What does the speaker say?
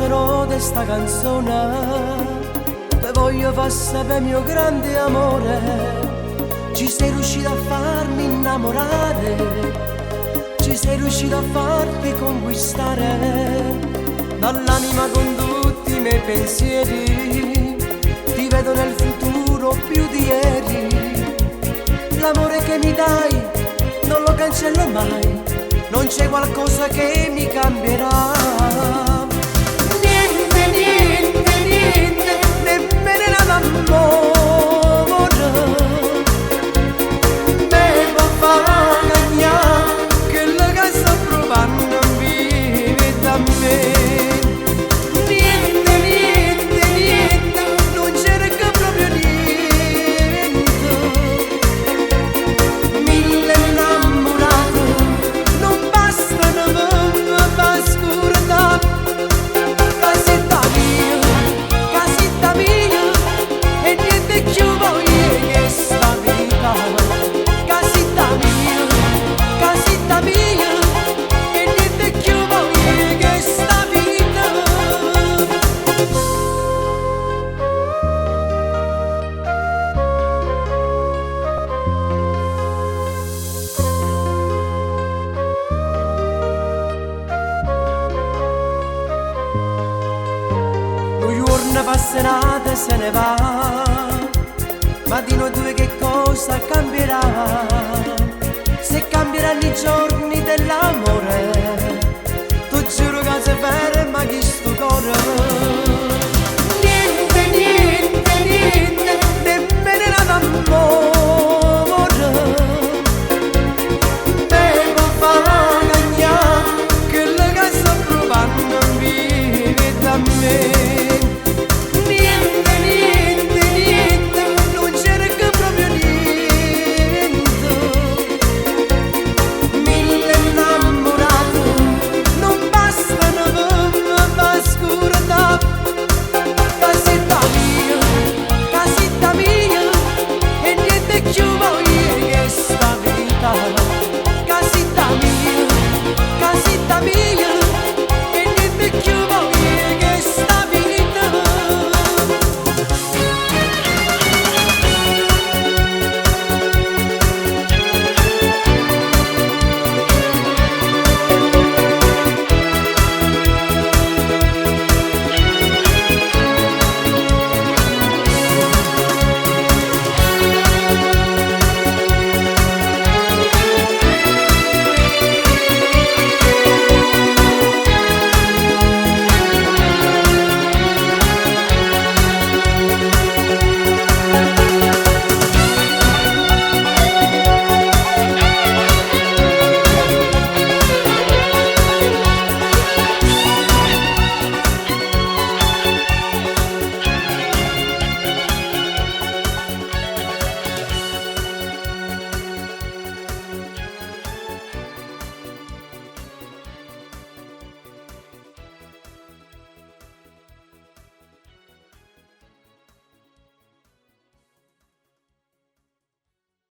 canterò di sta canzone, te voglio far sapere mio grande amore. Ci sei riuscito a farmi innamorare, ci sei riuscito a farmi conquistare, dall'anima con tutti i miei pensieri, ti vedo nel futuro più di ieri. L'amore che mi dai non lo cancello mai, non c'è qualcosa che mi cambierà. Niente, niente, niente, nemmeno l'amore me può far cagnare quello che sto provando a vivere da me. Niente, niente, niente, non c'era che proprio niente. Mille innamorati non bastano per scordare. Casetta mia, e niente più voglio che sta vita. Casetta mia, e niente più voglio che sta vita. Un giorno passerà e se ne va, ma di noi due che cosa cambierà? Se cambieranno i giorni dell'amore, tu giuro che se